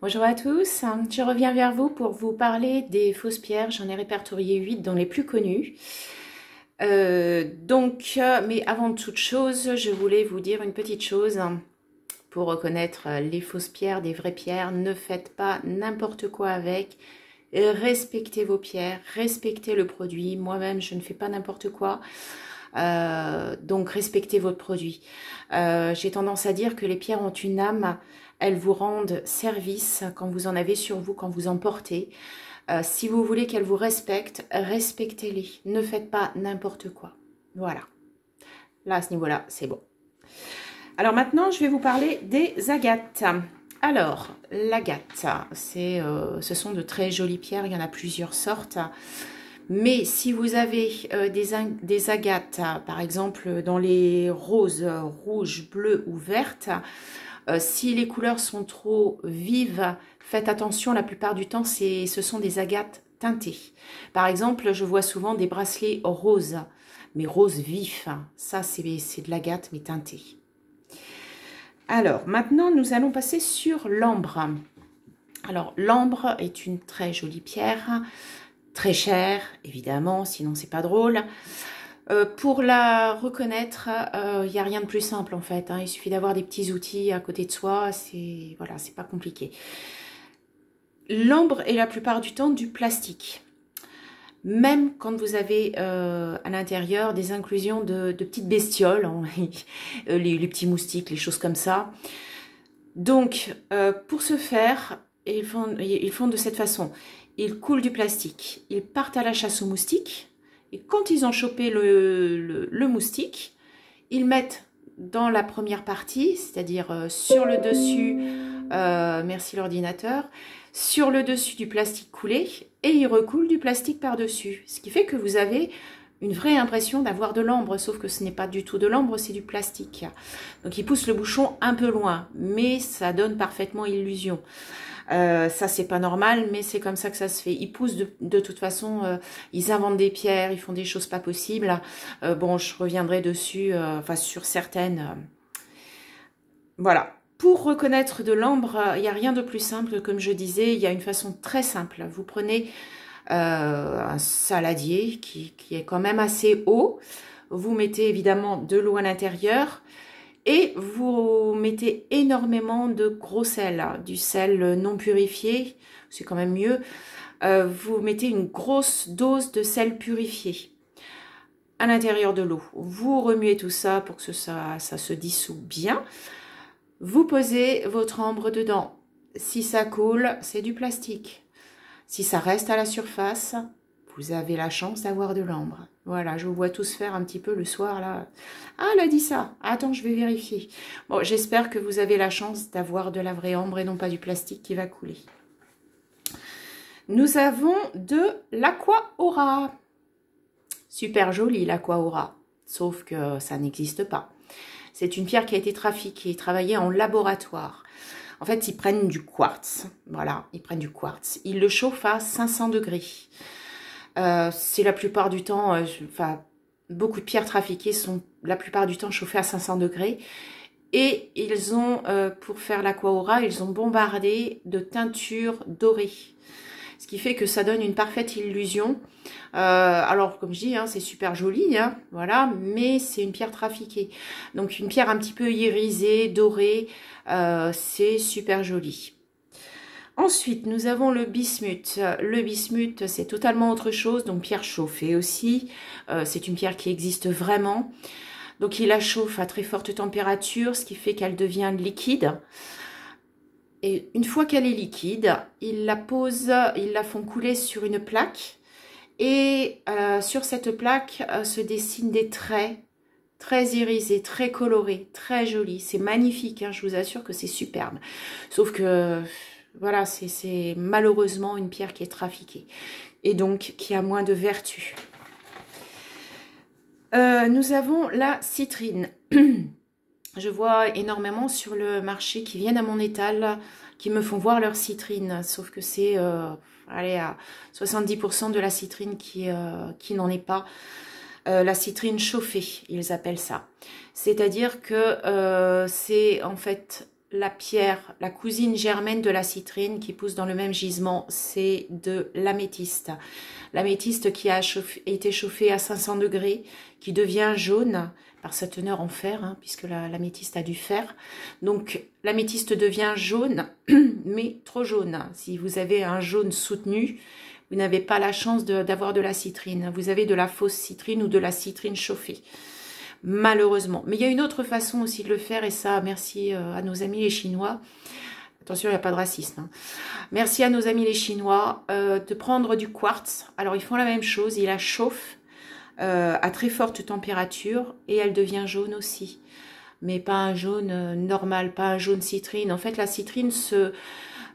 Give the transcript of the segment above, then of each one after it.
Bonjour à tous, je reviens vers vous pour vous parler des fausses pierres. J'en ai répertorié 8 dans les plus connues. Mais avant toute chose, je voulais vous dire une petite chose. Pour reconnaître les fausses pierres des vraies pierres, ne faites pas n'importe quoi avec. Respectez vos pierres, respectez le produit. Moi-même, je ne fais pas n'importe quoi. Donc respectez votre produit. J'ai tendance à dire que les pierres ont une âme, elles vous rendent service quand vous en avez sur vous, quand vous en portez. Si vous voulez qu'elles vous respectent, respectez-les. Ne faites pas n'importe quoi. Voilà. Là, à ce niveau-là, c'est bon. Alors maintenant, je vais vous parler des agates. Alors, l'agate, ce sont de très jolies pierres, il y en a plusieurs sortes. Mais si vous avez des agates, par exemple dans les roses, rouges, bleues ou vertes, si les couleurs sont trop vives, faites attention, la plupart du temps, ce sont des agates teintées. Par exemple, je vois souvent des bracelets roses, mais rose vif. Ça, c'est de l'agate, mais teintée. Alors, maintenant, nous allons passer sur l'ambre. Alors, l'ambre est une très jolie pierre, très chère, évidemment, sinon c'est pas drôle. Pour la reconnaître, il n'y a rien de plus simple en fait. Il suffit d'avoir des petits outils à côté de soi, voilà, c'est pas compliqué. L'ambre est la plupart du temps du plastique. Même quand vous avez à l'intérieur des inclusions de petites bestioles, hein, les petits moustiques, les choses comme ça. Donc, pour ce faire, ils font de cette façon. Ils coulent du plastique, ils partent à la chasse aux moustiques, et quand ils ont chopé le moustique, ils mettent dans la première partie, c'est-à-dire sur le dessus, merci l'ordinateur, sur le dessus du plastique coulé, et ils recoulent du plastique par-dessus. Ce qui fait que vous avez une vraie impression d'avoir de l'ambre, sauf que ce n'est pas du tout de l'ambre, c'est du plastique. Donc ils poussent le bouchon un peu loin, mais ça donne parfaitement illusion. Ça c'est pas normal, mais c'est comme ça que ça se fait. Ils poussent de toute façon, ils inventent des pierres, ils font des choses pas possibles. Bon, je reviendrai dessus, enfin sur certaines. Voilà. Pour reconnaître de l'ambre, il n'y a rien de plus simple, comme je disais, il y a une façon très simple. Vous prenez un saladier qui est quand même assez haut. Vous mettez évidemment de l'eau à l'intérieur et vous mettez énormément de gros sel, du sel non purifié, c'est quand même mieux. Vous mettez une grosse dose de sel purifié à l'intérieur de l'eau. Vous remuez tout ça pour que ça se dissout bien. Vous posez votre ambre dedans. Si ça coule, c'est du plastique. Si ça reste à la surface, vous avez la chance d'avoir de l'ambre. Voilà, je vous vois tous faire un petit peu le soir, là. Ah, elle a dit ça. Attends, je vais vérifier. Bon, j'espère que vous avez la chance d'avoir de la vraie ambre et non pas du plastique qui va couler. Nous avons de l'Aqua Aura. Super joli, l'Aqua Aura. Sauf que ça n'existe pas. C'est une pierre qui a été trafiquée, travaillée en laboratoire. En fait, ils prennent du quartz. Voilà, ils prennent du quartz. Ils le chauffent à 500 degrés. C'est la plupart du temps, beaucoup de pierres trafiquées sont la plupart du temps chauffées à 500 degrés. Et ils ont, pour faire l'Aqua Aura, ils ont bombardé de teinture dorée. Ce qui fait que ça donne une parfaite illusion. Alors, comme je dis, c'est super joli, voilà, mais c'est une pierre trafiquée. Donc, une pierre un petit peu irisée, dorée, c'est super joli. Ensuite, nous avons le bismuth. Le bismuth, c'est totalement autre chose, donc pierre chauffée aussi. C'est une pierre qui existe vraiment. Donc, il la chauffe à très forte température, ce qui fait qu'elle devient liquide. Et une fois qu'elle est liquide, ils la posent, ils la font couler sur une plaque. Et sur cette plaque se dessinent des traits très irisés, très colorés, très jolis. C'est magnifique, je vous assure que c'est superbe. Sauf que, voilà, c'est malheureusement une pierre qui est trafiquée. Et donc, qui a moins de vertu. Nous avons la citrine. Je vois énormément sur le marché qui viennent à mon étal, qui me font voir leur citrine. Sauf que c'est, allez, à 70% de la citrine qui n'en est pas. La citrine chauffée, ils appellent ça. C'est-à-dire que c'est en fait la pierre, la cousine germaine de la citrine qui pousse dans le même gisement, c'est de l'améthyste. L'améthyste qui a été chauffée à 500 degrés, qui devient jaune par sa teneur en fer, hein, puisque l'améthyste a du fer. Donc l'améthyste devient jaune, mais trop jaune. Si vous avez un jaune soutenu, vous n'avez pas la chance d'avoir de la citrine. Vous avez de la fausse citrine ou de la citrine chauffée. Malheureusement. Mais il y a une autre façon aussi de le faire, et ça, merci à nos amis les Chinois. Attention, il n'y a pas de racisme. Hein. Merci à nos amis les Chinois de prendre du quartz. Alors, ils font la même chose, ils la chauffent à très forte température et elle devient jaune aussi. Mais pas un jaune normal, pas un jaune citrine. En fait, la citrine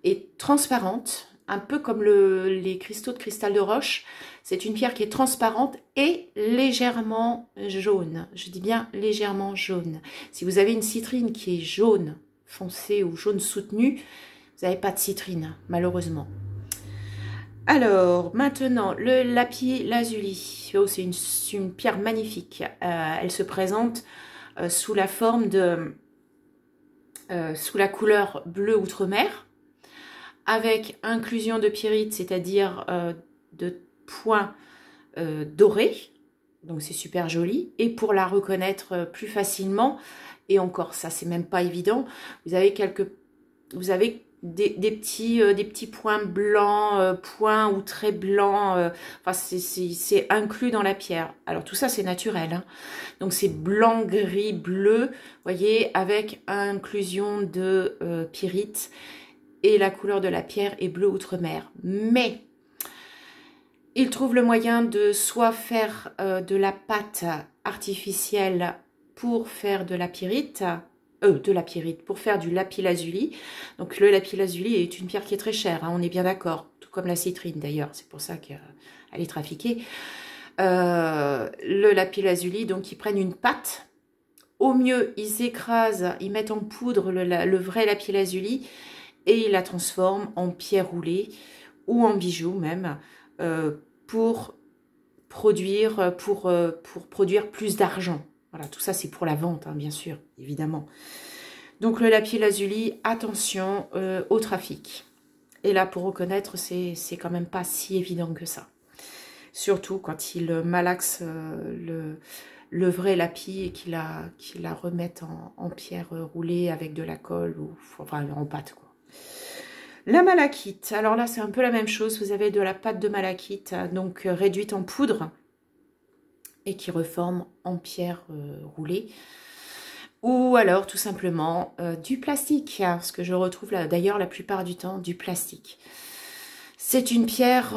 est transparente, un peu comme les cristaux de cristal de roche. C'est une pierre qui est transparente et légèrement jaune. Je dis bien légèrement jaune. Si vous avez une citrine qui est jaune foncé ou jaune soutenu, vous n'avez pas de citrine, malheureusement. Alors, maintenant, le lapis lazuli. Oh, c'est une pierre magnifique. Elle se présente sous la forme sous la couleur bleu outre-mer, avec inclusion de pyrite, c'est-à-dire de points dorés, donc c'est super joli. Et pour la reconnaître plus facilement, et encore ça c'est même pas évident, vous avez des petits points blancs, points ou traits blancs, enfin c'est inclus dans la pierre. Alors tout ça c'est naturel, hein. Donc c'est blanc, gris, bleu, voyez, avec inclusion de pyrite. Et la couleur de la pierre est bleu outre-mer. Mais il trouve le moyen de soit faire de la pâte artificielle pour faire de la pyrite, pour faire du lapis lazuli. Donc le lapis lazuli est une pierre qui est très chère, hein, on est bien d'accord, tout comme la citrine d'ailleurs, c'est pour ça qu'elle est trafiquée. Le lapis lazuli, donc ils prennent une pâte, au mieux ils écrasent, ils mettent en poudre le vrai lapis lazuli, et il la transforme en pierre roulée ou en bijoux même pour produire plus d'argent. Voilà, tout ça c'est pour la vente, hein, bien sûr, évidemment. Donc le lapis lazuli, attention au trafic. Et là, pour reconnaître, c'est quand même pas si évident que ça. Surtout quand il malaxe le vrai lapis et qu'il la remette en pierre roulée avec de la colle ou enfin en pâte, quoi. La malachite, alors là c'est un peu la même chose, vous avez de la pâte de malachite, donc réduite en poudre et qui reforme en pierre roulée. Ou alors tout simplement du plastique, ce que je retrouve là d'ailleurs la plupart du temps, du plastique. C'est une pierre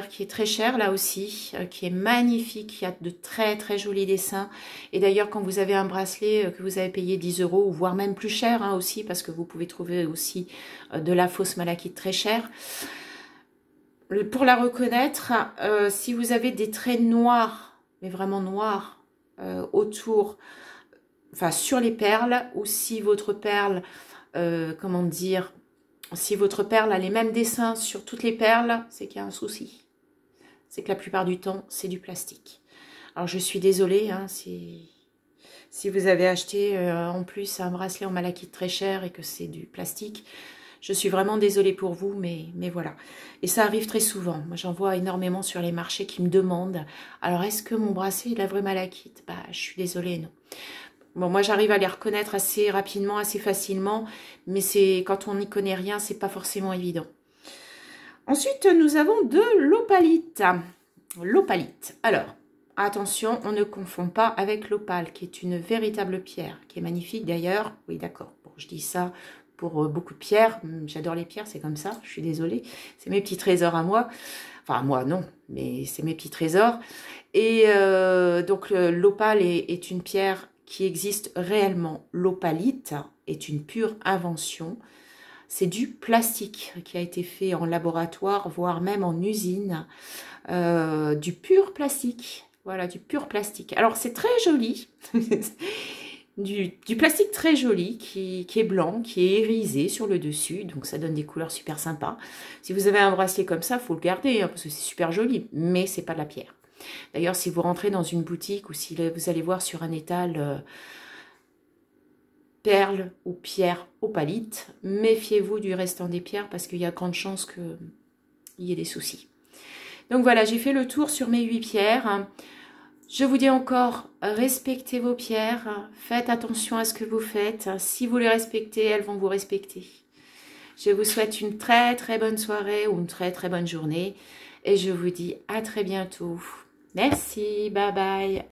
qui est très chère là aussi, qui est magnifique, qui a de très très jolis dessins. Et d'ailleurs quand vous avez un bracelet que vous avez payé 10 €, ou voire même plus cher hein, aussi, parce que vous pouvez trouver aussi de la fausse malachite très chère. Pour la reconnaître, si vous avez des traits noirs, mais vraiment noirs, autour, enfin sur les perles, ou si votre perle, comment dire, si votre perle a les mêmes dessins sur toutes les perles, c'est qu'il y a un souci. C'est que la plupart du temps, c'est du plastique. Alors, je suis désolée, hein, si vous avez acheté en plus un bracelet en malachite très cher et que c'est du plastique, je suis vraiment désolée pour vous, mais voilà. Et ça arrive très souvent. Moi, j'en vois énormément sur les marchés qui me demandent, alors, est-ce que mon bracelet est de la vraie malachite? Bah, je suis désolée, non. Bon, moi, j'arrive à les reconnaître assez rapidement, assez facilement, mais c'est quand on n'y connaît rien, c'est pas forcément évident. Ensuite, nous avons de l'opalite. L'opalite. Alors, attention, on ne confond pas avec l'opale, qui est une véritable pierre, qui est magnifique d'ailleurs. Oui, d'accord. Bon, je dis ça pour beaucoup de pierres. J'adore les pierres, c'est comme ça. Je suis désolée. C'est mes petits trésors à moi. Enfin, moi, non, mais c'est mes petits trésors. Et donc, l'opale est une pierre qui existe réellement. L'opalite est une pure invention. C'est du plastique qui a été fait en laboratoire, voire même en usine. Du pur plastique. Voilà, du pur plastique. Alors, c'est très joli. du plastique très joli qui est blanc, qui est irisé sur le dessus. Donc, ça donne des couleurs super sympas. Si vous avez un bracelet comme ça, il faut le garder hein, parce que c'est super joli. Mais c'est pas de la pierre. D'ailleurs, si vous rentrez dans une boutique ou si vous allez voir sur un étal perles ou pierres opalites. Méfiez-vous du restant des pierres parce qu'il y a grande chance qu'il y ait des soucis. Donc voilà, j'ai fait le tour sur mes 8 pierres. Je vous dis encore, respectez vos pierres. Faites attention à ce que vous faites. Si vous les respectez, elles vont vous respecter. Je vous souhaite une très très bonne soirée ou une très très bonne journée. Et je vous dis à très bientôt. Merci, bye bye.